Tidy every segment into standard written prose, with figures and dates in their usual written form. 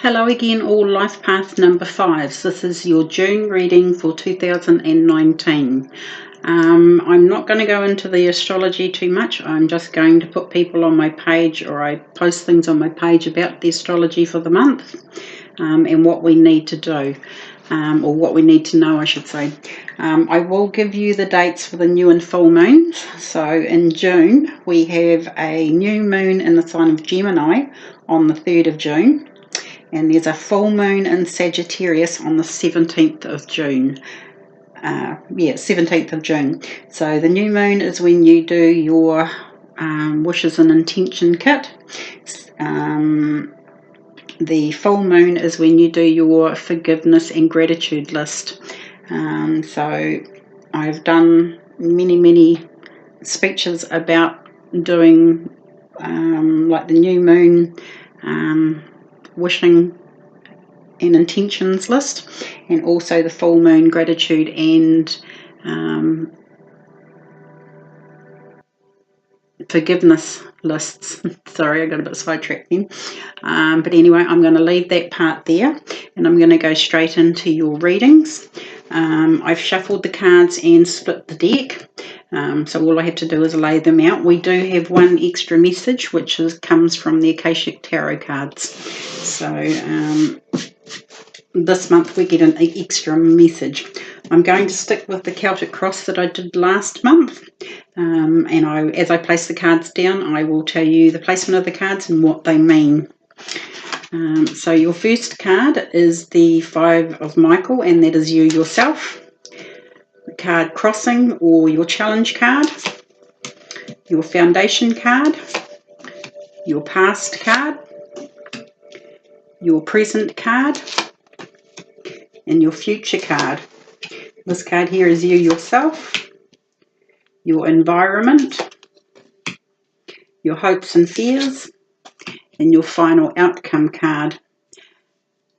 Hello again, all Life Path number 5s. This is your June reading for 2019. I'm not going to go into the astrology too much. I'm just going to put people on my page, or I post things on my page about the astrology for the month and what we need to do, or what we need to know, I should say. I will give you the dates for the new and full moons. So in June, we have a new moon in the sign of Gemini on the 3rd of June. And there's a full moon in Sagittarius on the 17th of June. 17th of June. So the new moon is when you do your wishes and intention kit. The full moon is when you do your forgiveness and gratitude list. So I've done many speeches about doing like the new moon wishing and intentions list, and also the full moon gratitude and forgiveness lists. Sorry, I got a bit sidetracked then. But anyway, I'm going to leave that part there, and I'm going to go straight into your readings. I've shuffled the cards and split the deck. So all I have to do is lay them out. We do have one extra message, which comes from the Akashic Tarot cards. So this month we get an extra message. I'm going to stick with the Celtic Cross that I did last month. And as I place the cards down, I will tell you the placement of the cards and what they mean. So your first card is the 5 of Michael, and that is you yourself. The card Crossing, or your challenge card. Your foundation card. Your past card. Your present card. And your future card. This card here is you yourself. Your environment. Your hopes and fears. And your final outcome card.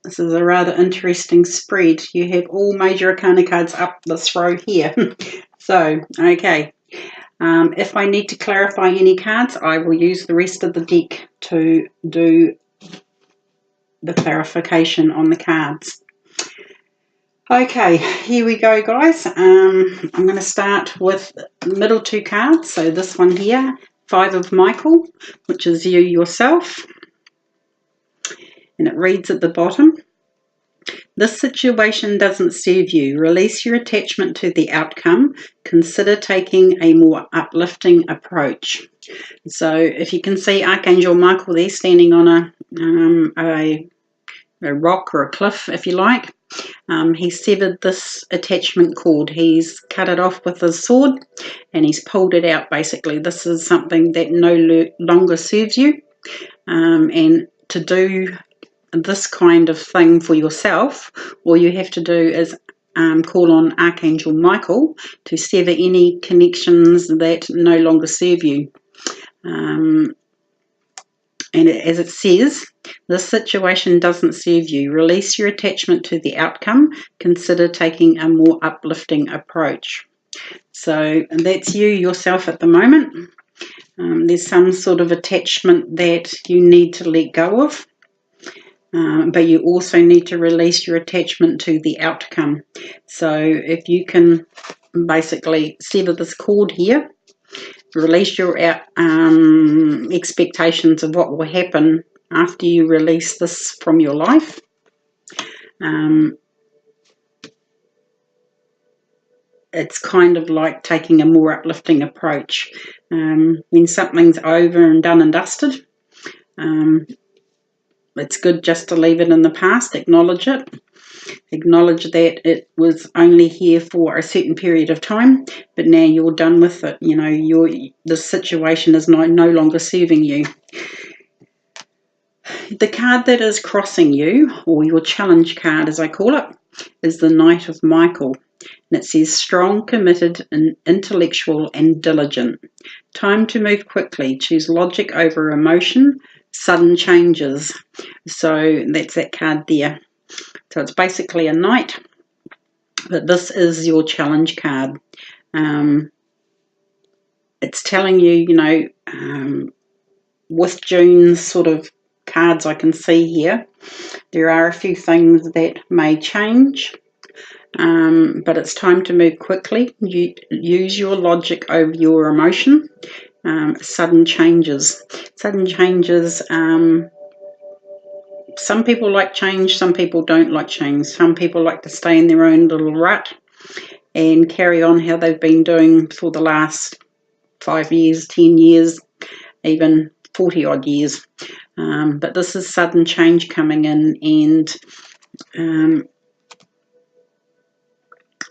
This is a rather interesting spread. You have all major arcana cards up this row here. So, okay. If I need to clarify any cards, I will use the rest of the deck to do the clarification on the cards. Okay, here we go, guys. I'm going to start with the middle two cards. So this one here, 5 of Michael, which is you yourself. And it reads at the bottom, this situation doesn't serve you. Release your attachment to the outcome. Consider taking a more uplifting approach. So if you can see Archangel Michael there standing on a rock or a cliff, if you like. He severed this attachment cord. He's cut it off with his sword and he's pulled it out, basically. This is something that no longer serves you. And to do this kind of thing for yourself, all you have to do is call on Archangel Michael to sever any connections that no longer serve you. And as it says, this situation doesn't serve you. Release your attachment to the outcome. Consider taking a more uplifting approach. So that's you yourself at the moment. There's some sort of attachment that you need to let go of. But you also need to release your attachment to the outcome. So if you can basically sever this cord here, release your expectations of what will happen after you release this from your life. It's kind of like taking a more uplifting approach. When something's over and done and dusted, it's good just to leave it in the past, acknowledge it. Acknowledge that it was only here for a certain period of time, but now you're done with it. You know, the situation is no longer serving you. The card that is crossing you, or your challenge card as I call it, is the Knight of Michael. And it says strong, committed, and intellectual and diligent. Time to move quickly. Choose logic over emotion. Sudden changes. So that's that card there. So it's basically a knight, but this is your challenge card. It's telling you, with June's sort of cards I can see here, there are a few things that may change, but it's time to move quickly. You use your logic over your emotion. Sudden changes. Some people like change, some people don't like change. Some people like to stay in their own little rut and carry on how they've been doing for the last 5 years, 10 years, even 40 odd years. But this is sudden change coming in, and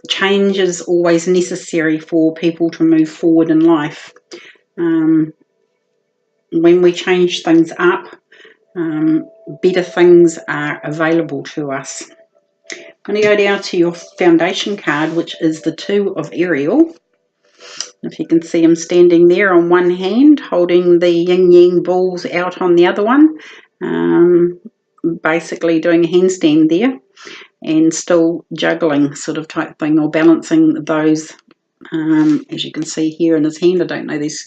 change is always necessary for people to move forward in life. When we change things up, better things are available to us. I'm going to go down to your foundation card, which is the Two of Ariel. If you can see him standing there on one hand, holding the yin-yang balls out on the other one, basically doing a handstand there, and still juggling sort of type thing, or balancing those, as you can see here in his hand. I don't know, it's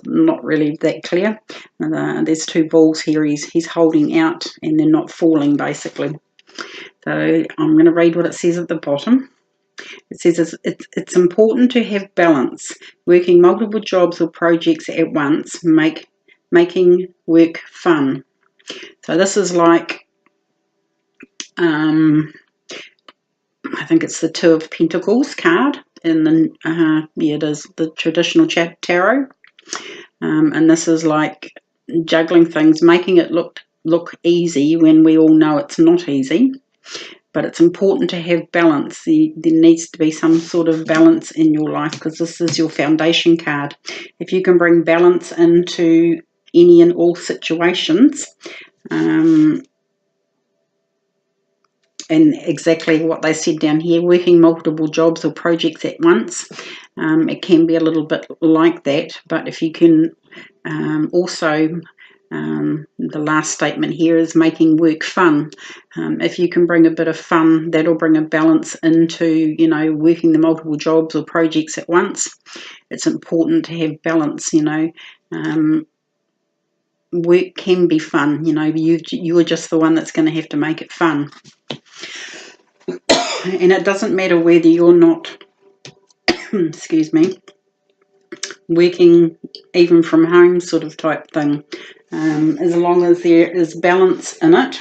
not really that clear. There's two balls here he's holding out, and they're not falling basically. So I'm going to read what it says at the bottom. It says it's important to have balance. Working multiple jobs or projects at once, making work fun. So this is like, I think it's the Two of Pentacles card in the it is the traditional tarot, and this is like juggling things, making it look easy when we all know it's not easy. But it's important to have balance. There needs to be some sort of balance in your life, because this is your foundation card. If you can bring balance into any and all situations, and exactly what they said down here, working multiple jobs or projects at once, it can be a little bit like that. But if you can also, the last statement here is making work fun. If you can bring a bit of fun, that'll bring a balance into, working the multiple jobs or projects at once. It's important to have balance, work can be fun, you're just the one that's going to have to make it fun. And it doesn't matter whether you're not, excuse me, working even from home sort of type thing. As long as there is balance in it,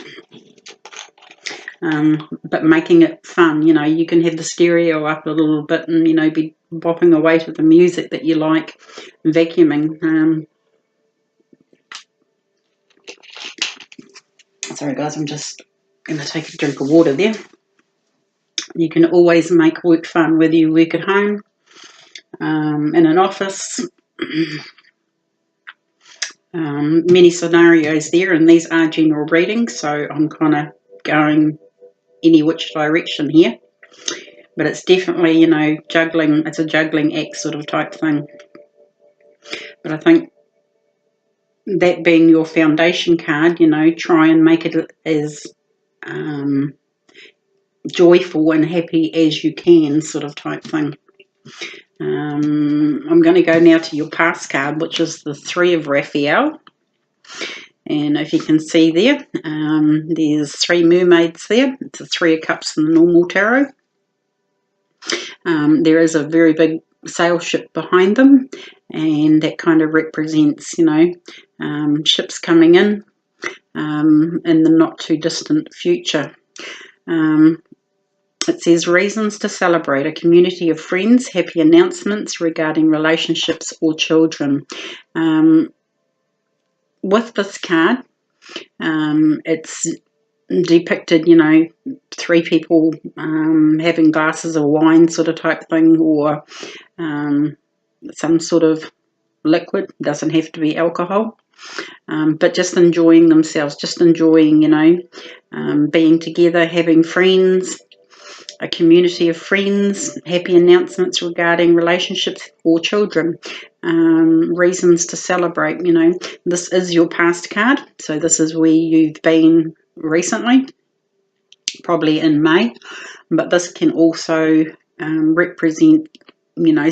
but making it fun. You can have the stereo up a little bit and, be bopping away to the music that you like, vacuuming. Sorry guys, I'm just going to take a drink of water there. You can always make work fun, whether you work at home, in an office. Many scenarios there, and these are general readings, so I'm kind of going any which direction here, but it's definitely, juggling. It's a juggling act sort of type thing. But I think that being your foundation card, try and make it as joyful and happy as you can sort of type thing. I'm going to go now to your past card, which is the Three of Raphael. And if you can see there, there's three mermaids there. It's the Three of Cups in the normal tarot. There is a very big sail ship behind them, and that kind of represents, ships coming in the not too distant future. It says reasons to celebrate, a community of friends, happy announcements regarding relationships or children. With this card, it's depicted, three people having glasses of wine sort of type thing, or some sort of liquid. Doesn't have to be alcohol, but just enjoying themselves, just enjoying, being together, having friends, a community of friends, happy announcements regarding relationships or children, reasons to celebrate. This is your past card, so this is where you've been recently, probably in May, but this can also represent,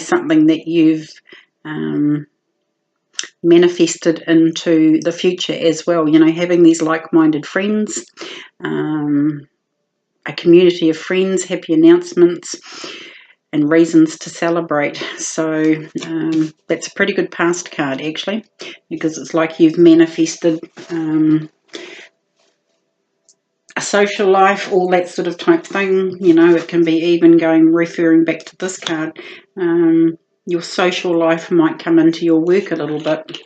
something that you've manifested into the future as well. You know, having these like-minded friends, a community of friends, happy announcements, and reasons to celebrate. So that's a pretty good past card, actually, because it's like you've manifested a social life, all that sort of type thing. You know, it can be even referring back to this card. Your social life might come into your work a little bit.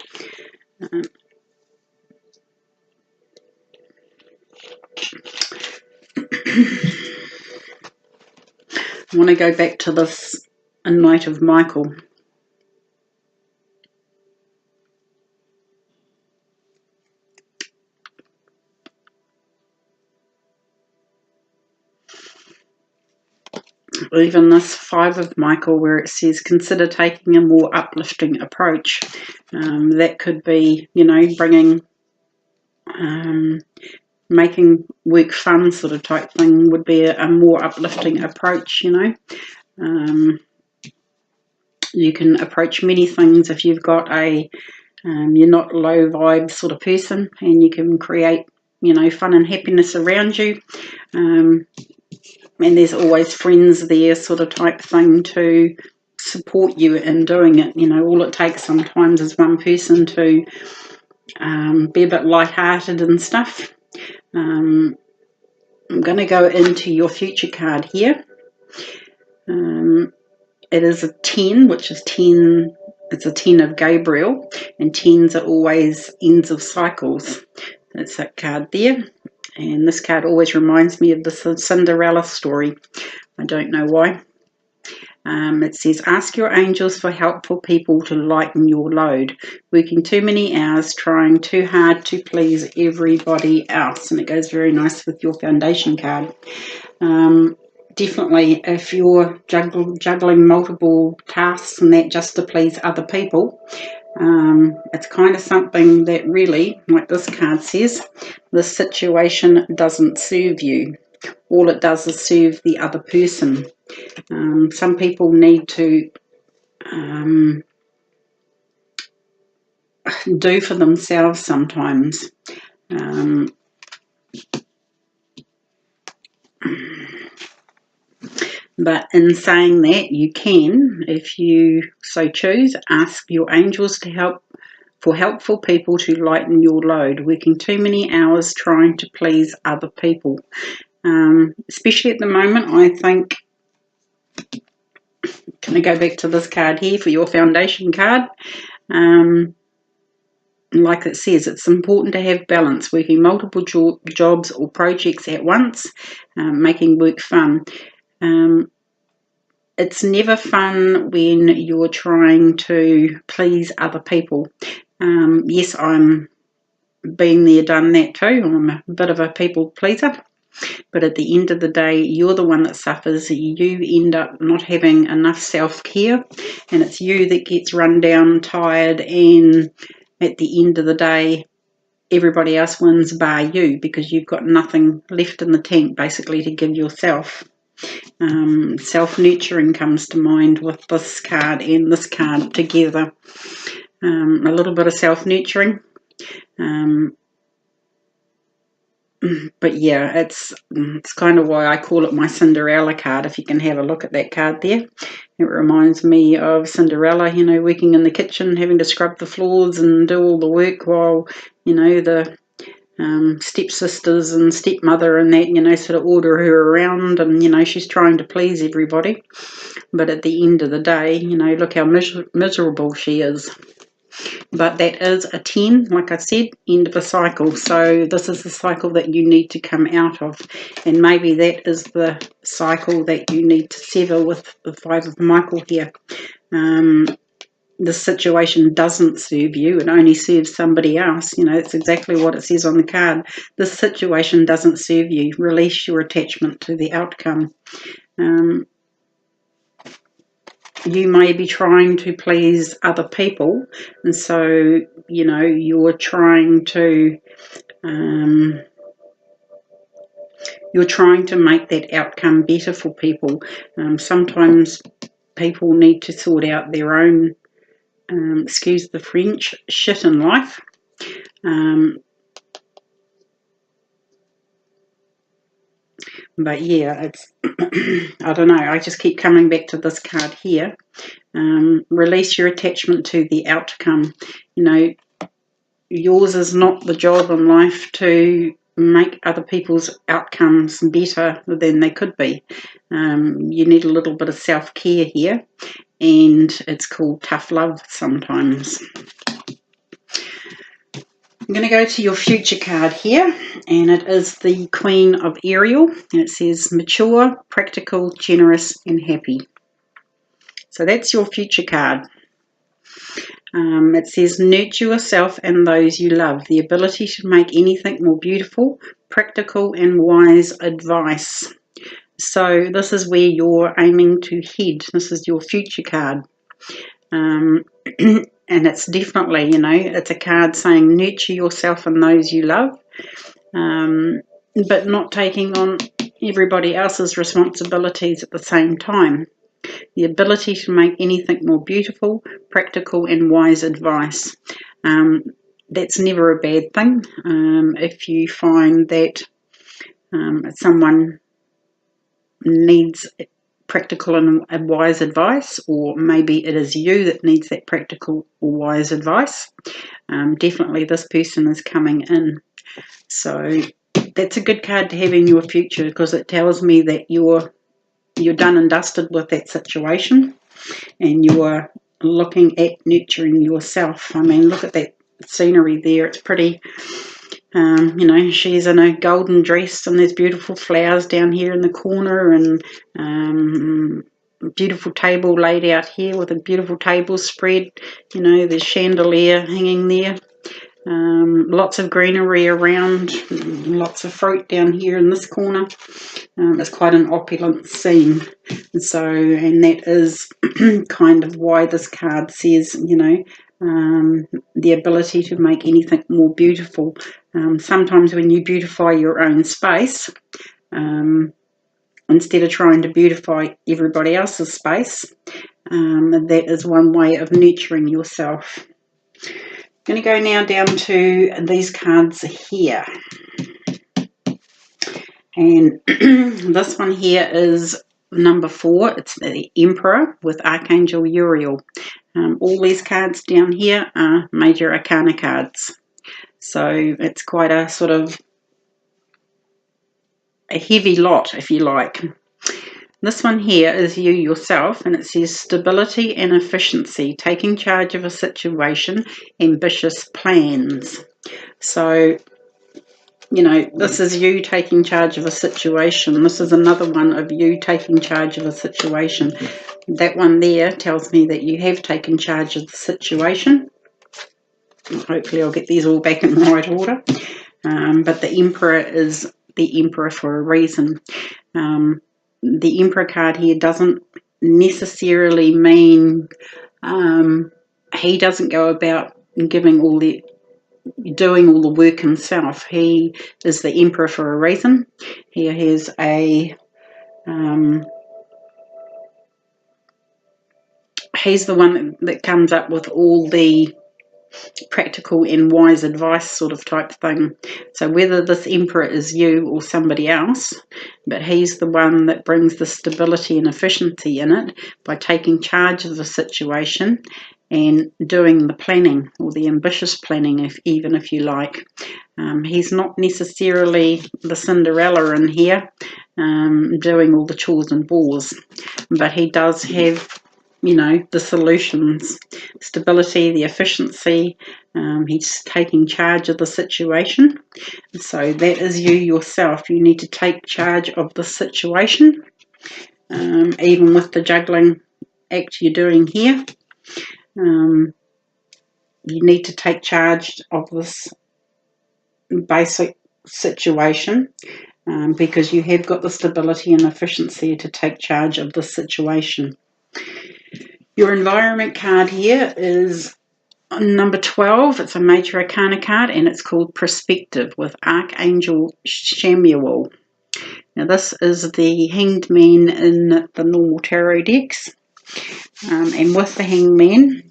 I want to go back to this Knight of Michael. Even this Five of Michael, where it says consider taking a more uplifting approach. That could be, you know, bringing, making work fun sort of type thing would be a more uplifting approach, you know. You can approach many things if you've got you're not a low vibe sort of person, and you can create, you know, fun and happiness around you. And there's always friends there sort of type thing to support you in doing it. You know, all it takes sometimes is one person to be a bit lighthearted and stuff. I'm going to go into your future card here. It is a 10, which is 10. It's a 10 of Gabriel, and 10s are always ends of cycles. That's that card there. And this card always reminds me of the Cinderella story. I don't know why. It says, ask your angels for helpful people to lighten your load. Working too many hours, trying too hard to please everybody else. And it goes very nice with your foundation card. Definitely, if you're juggling multiple tasks and that just to please other people, it's kind of something that really, like this card says, this situation doesn't serve you. All it does is serve the other person. Some people need to do for themselves sometimes. But in saying that, you can, if you so choose, ask your angels to help for helpful people to lighten your load, working too many hours trying to please other people. Especially at the moment, I think, can I go back to this card here for your foundation card? Like it says, it's important to have balance, working multiple jobs or projects at once, making work fun. It's never fun when you're trying to please other people. Yes, I'm been there, done that too. I'm a bit of a people pleaser. But at the end of the day, you're the one that suffers. You end up not having enough self-care, and it's you that gets run down, tired, and at the end of the day, everybody else wins bar you, because you've got nothing left in the tank basically to give yourself. Self-nurturing comes to mind with this card and this card together. A little bit of self-nurturing. But yeah, it's kind of why I call it my Cinderella card. If you can have a look at that card there, it reminds me of Cinderella, you know, working in the kitchen, having to scrub the floors and do all the work while, you know, the stepsisters and stepmother and that, you know, sort of order her around, and, you know, she's trying to please everybody. But at the end of the day, you know, look how miserable she is. But that is a 10, like I said, end of a cycle. So this is the cycle that you need to come out of. And maybe that is the cycle that you need to sever with the Five of Michael here. The situation doesn't serve you. It only serves somebody else. You know, it's exactly what it says on the card. This situation doesn't serve you. Release your attachment to the outcome. You may be trying to please other people, and so, you know, you're trying to make that outcome better for people. Sometimes people need to sort out their own excuse the French, shit in life. But yeah, it's I don't know, I just keep coming back to this card here. Release your attachment to the outcome. You know, yours is not the job in life to make other people's outcomes better than they could be. You need a little bit of self-care here, and it's called tough love sometimes. I'm going to go to your future card here, and it is the Queen of Ariel, and it says mature, practical, generous, and happy. So that's your future card. It says nurture yourself and those you love, the ability to make anything more beautiful, practical, and wise advice. So this is where you're aiming to head. This is your future card. And it's definitely, you know, it's a card saying nurture yourself and those you love, but not taking on everybody else's responsibilities at the same time. The ability to make anything more beautiful, practical, and wise advice. That's never a bad thing. If you find that someone needs practical and wise advice, or maybe it is you that needs that practical or wise advice, definitely this person is coming in. So that's a good card to have in your future, because it tells me that you're done and dusted with that situation, and you're looking at nurturing yourself. I mean, look at that scenery there. It's pretty. You know, she's in a golden dress, and there's beautiful flowers down here in the corner, and beautiful table laid out here with a beautiful table spread. You know, there's chandelier hanging there. Lots of greenery around, lots of fruit down here in this corner. It's quite an opulent scene. And that is kind of why this card says, you know, the ability to make anything more beautiful. Sometimes when you beautify your own space, instead of trying to beautify everybody else's space, that is one way of nurturing yourself. I'm going to go now down to these cards here. And this one here is number 4. It's the Emperor with Archangel Uriel. All these cards down here are Major Arcana cards. So it's quite a sort of a heavy lot, if you like. This one here is you yourself, and it says stability and efficiency, taking charge of a situation, ambitious plans. So, you know, this is you taking charge of a situation. This is another one of you taking charge of a situation. That one there tells me that you have taken charge of the situation. Hopefully I'll get these all back in the right order. But the Emperor is the Emperor for a reason. The Emperor card here doesn't necessarily mean he doesn't go about doing all the work himself. He is the Emperor for a reason. He has he's the one that comes up with all the practical and wise advice sort of type thing. So whether this Emperor is you or somebody else, but he's the one that brings the stability and efficiency in it by taking charge of the situation and doing the planning, or the ambitious planning, even if you like. He's not necessarily the Cinderella in here doing all the chores and bores, but he does have, you know, the solutions, stability, the efficiency. He's taking charge of the situation. So that is you yourself. You need to take charge of the situation, even with the juggling act you're doing here. You need to take charge of this basic situation, because you have got the stability and efficiency to take charge of the situation. Your environment card here is number 12. It's a Major Arcana card, and it's called Perspective with Archangel Chamuel. Now this is the Hanged Man in the normal tarot decks. And with the Hangman,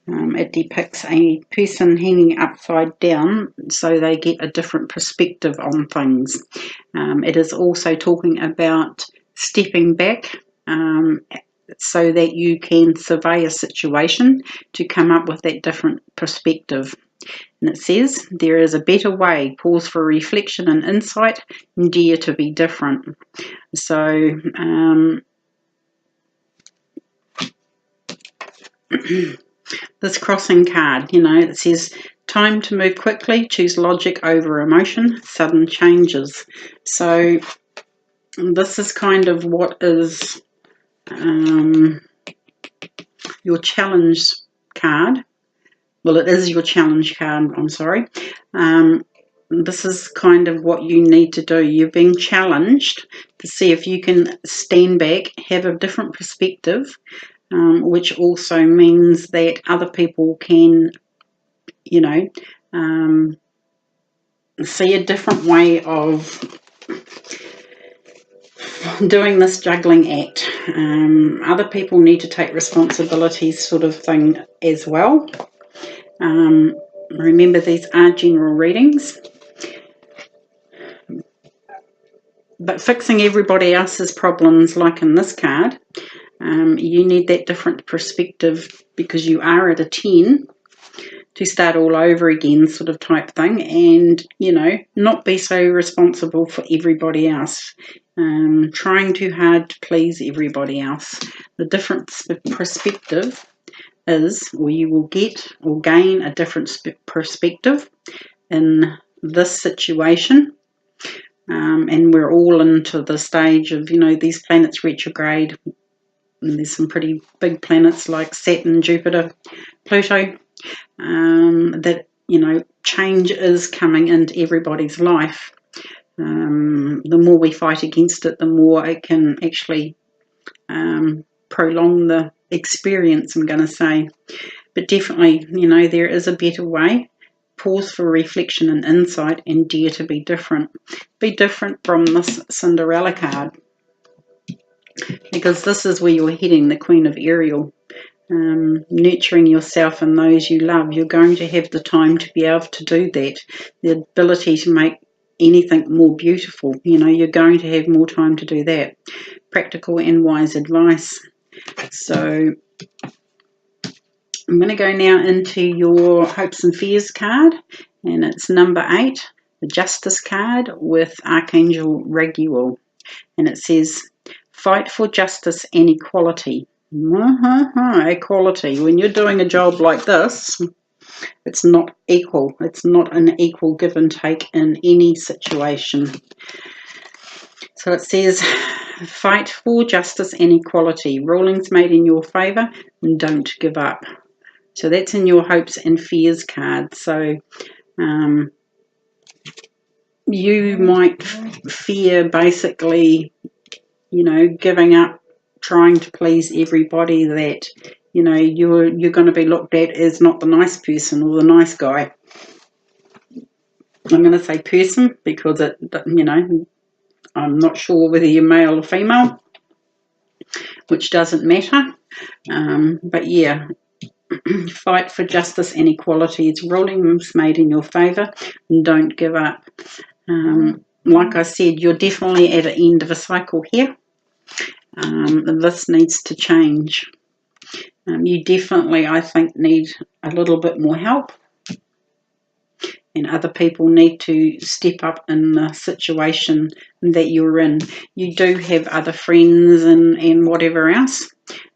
it depicts a person hanging upside down so they get a different perspective on things. It is also talking about stepping back so that you can survey a situation to come up with that different perspective. And it says, there is a better way, pause for reflection and insight, and dare to be different. So, this crossing card, it says, time to move quickly, choose logic over emotion, sudden changes. So, this is kind of what is your challenge card. Well, it is your challenge card, I'm sorry. This is kind of what you need to do. You're being challenged to see if you can stand back, have a different perspective, which also means that other people can, see a different way of doing this juggling act. Other people need to take responsibilities, sort of thing, as well. Remember, these are general readings. But fixing everybody else's problems, like in this card, you need that different perspective because you are at a 10 to start all over again, sort of type thing, and, not be so responsible for everybody else. Trying too hard to please everybody else. The different perspective is, or you will get or gain a different perspective in this situation. And we're all into the stage of, these planets retrograde. And there's some pretty big planets like Saturn, Jupiter, Pluto, that, change is coming into everybody's life. The more we fight against it, the more it can actually prolong the experience, I'm going to say. But definitely, there is a better way. Pause for reflection and insight, and dare to be different. Be different from this Cinderella card, because this is where you're heading, the Queen of Ariel. Nurturing yourself and those you love. You're going to have the time to be able to do that. The ability to make anything more beautiful. You're going to have more time to do that. Practical and wise advice. So I'm going to go now into your hopes and fears card, and it's number 8, the Justice card with Archangel Raguel, and it says, fight for justice and equality. Equality. When you're doing a job like this, it's not equal. It's not an equal give and take in any situation. So it says, fight for justice and equality. Rulings made in your favour, and don't give up. So that's in your hopes and fears card. So you might fear basically, giving up, trying to please everybody, that, you're going to be looked at as not the nice person or the nice guy. I'm going to say person because I'm not sure whether you're male or female, which doesn't matter. But yeah, fight for justice and equality. It's rulings made in your favour, and don't give up. Like I said, you're definitely at the end of a cycle here. This needs to change. You definitely, I think, need a little bit more help, and other people need to step up in the situation that you're in. You do have other friends and whatever else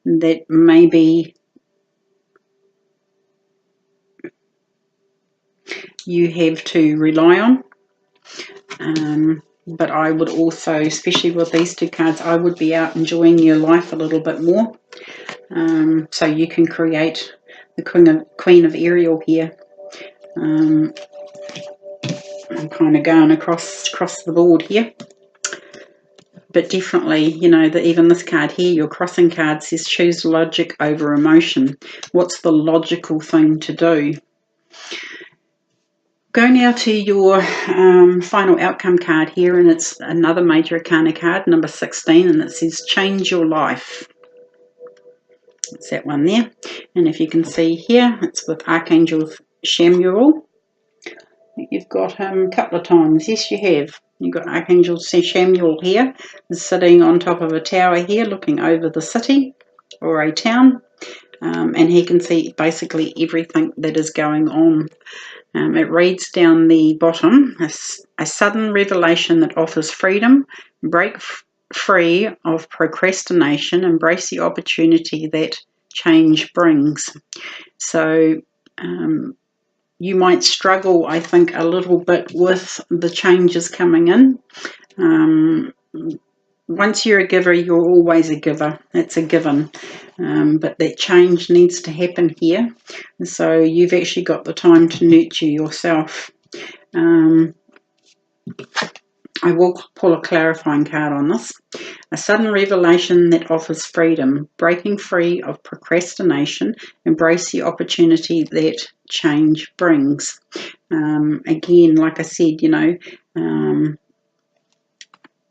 that maybe you have to rely on. But I would also, especially with these two cards, I would be out enjoying your life a little bit more. So you can create the Queen of Ariel here. I'm kind of going across the board here. But definitely, even this card here, your crossing card says choose logic over emotion. What's the logical thing to do? Go now to your final outcome card here, and it's another Major Arcana card, number 16, and it says change your life. It's that one there. And if you can see here, it's with Archangel Chamuel. You've got him a couple of times. Yes, you have. You've got Archangel Chamuel here, sitting on top of a tower here, looking over the city or a town. And he can see basically everything that is going on. It reads down the bottom, a sudden revelation that offers freedom, break free of procrastination, embrace the opportunity that change brings. So you might struggle, I think, a little bit with the changes coming in. Once you're a giver, you're always a giver. That's a given. But that change needs to happen here. And so you've actually got the time to nurture yourself. I will pull a clarifying card on this. A sudden revelation that offers freedom, breaking free of procrastination, embrace the opportunity that change brings. Again, like I said,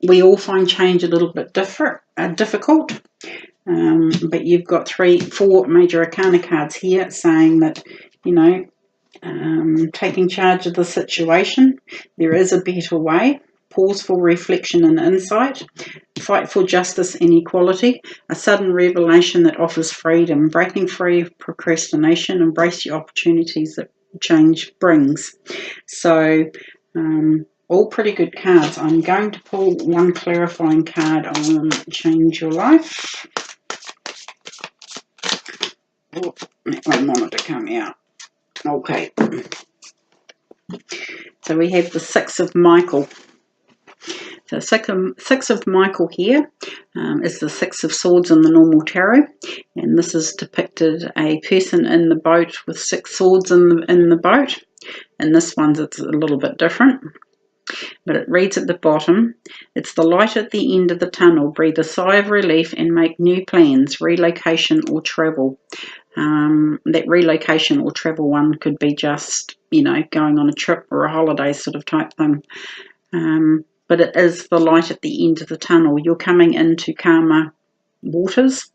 we all find change a little bit difficult, but you've got 4 major arcana cards here saying that, taking charge of the situation, there is a better way. Pause for reflection and insight. Fight for justice and equality. A sudden revelation that offers freedom. Breaking free of procrastination. Embrace the opportunities that change brings. So, all pretty good cards. I'm going to pull one clarifying card on Change Your Life. Oh, that one wanted to come out. Okay. So we have the 6 of Michael. So 6 of Michael here is the 6 of Swords in the normal tarot, and this is depicted a person in the boat with 6 swords in the boat, and this one's it's a little bit different, but it reads at the bottom, it's the light at the end of the tunnel, breathe a sigh of relief and make new plans, relocation or travel. That relocation or travel one could be just, going on a trip or a holiday sort of type thing. But it is the light at the end of the tunnel. You're coming into calmer waters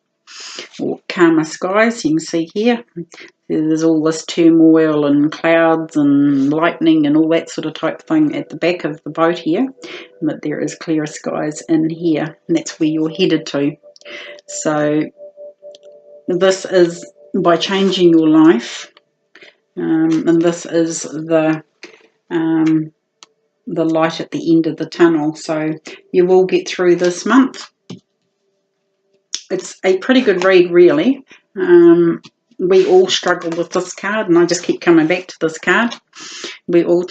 or calmer skies. You can see here, there's all this turmoil and clouds and lightning and all that sort of type thing at the back of the boat here. But there is clearer skies in here, and that's where you're headed to. So this is by changing your life, and this is the light at the end of the tunnel. So you will get through this month. It's a pretty good read, really. We all struggle with this card, and I just keep coming back to this card. We're all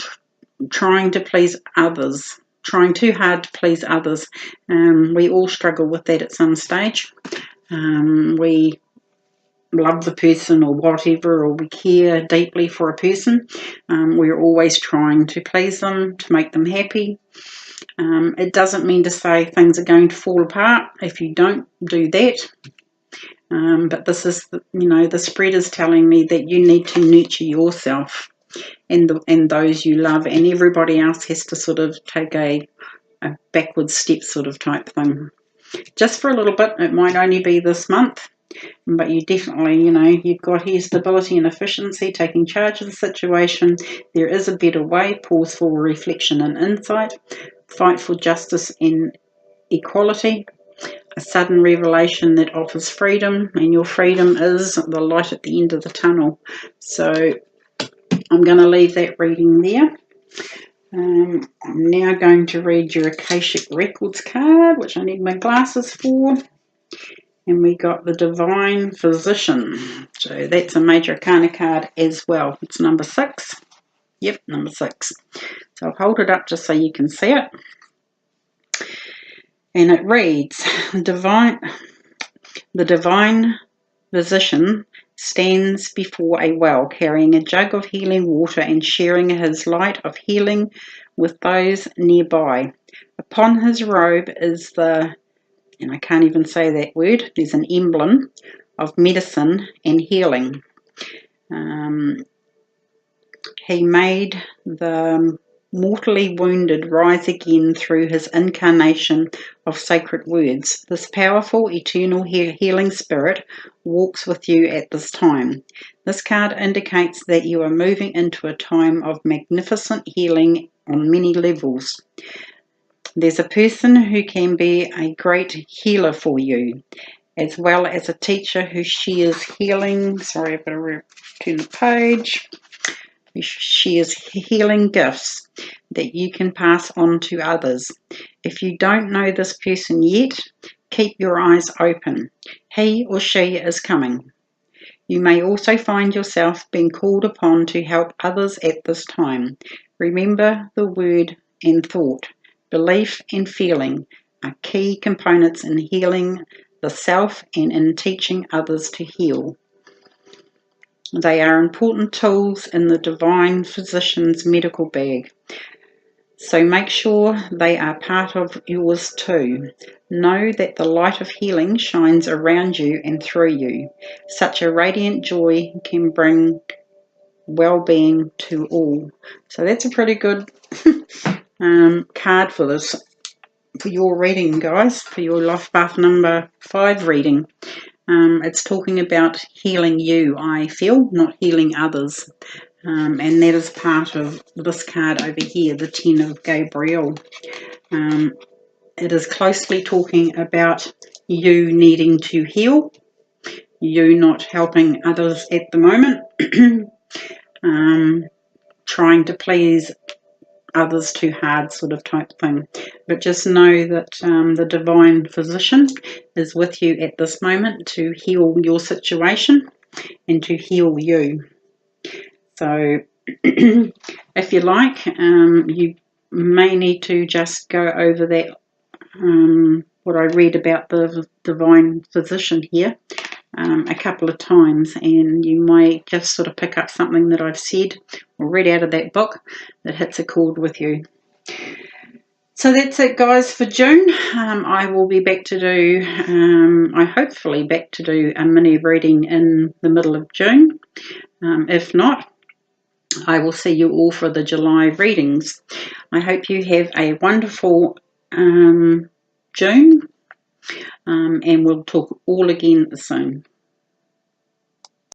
trying to please others, trying too hard to please others. We all struggle with that at some stage. We love the person or whatever, or we care deeply for a person. We're always trying to please them, to make them happy. It doesn't mean to say things are going to fall apart if you don't do that. But this is, the spread is telling me that you need to nurture yourself and those you love, and everybody else has to sort of take a backward step sort of type thing. Just for a little bit. It might only be this month. But you definitely, you've got here stability and efficiency, taking charge of the situation. There is a better way. Pause for reflection and insight. Fight for justice and equality. A sudden revelation that offers freedom, and your freedom is the light at the end of the tunnel. So I'm going to leave that reading there. I'm now going to read your Akashic Records card, which I need my glasses for. And we got the Divine Physician. So that's a major arcana card as well. It's number 6. Yep, number 6. So I'll hold it up just so you can see it. And it reads, the Divine Physician stands before a well, carrying a jug of healing water and sharing his light of healing with those nearby. Upon his robe is and I can't even say that word, there's an emblem of medicine and healing. He made the mortally wounded rise again through his incarnation of sacred words. This powerful, eternal healing spirit walks with you at this time. This card indicates that you are moving into a time of magnificent healing on many levels. There's a person who can be a great healer for you, as well as a teacher who shares healing. Sorry, I've got to turn the page. Who shares healing gifts that you can pass on to others. If you don't know this person yet, keep your eyes open. He or she is coming. You may also find yourself being called upon to help others at this time. Remember, the word and thought, belief and feeling are key components in healing the self and in teaching others to heal. They are important tools in the Divine Physician's medical bag, so make sure they are part of yours too. Know that the light of healing shines around you and through you. Such a radiant joy can bring well-being to all. So that's a pretty good card for this, for your reading, guys, for your Life Path number 5 reading. It's talking about healing you, I feel, not healing others. And that is part of this card over here, the 10 of Gabriel. It is closely talking about you needing to heal, you not helping others at the moment, trying to please others too hard sort of type thing. But just know that the Divine Physician is with you at this moment to heal your situation and to heal you. So if you like, you may need to just go over that, what I read about the Divine Physician here a couple of times, and you might just sort of pick up something that I've said or read out of that book that hits a chord with you. So that's it, guys, for June. I will be back to do, hopefully back to do a mini reading in the middle of June. If not, I will see you all for the July readings. I hope you have a wonderful June, and we'll talk all again soon.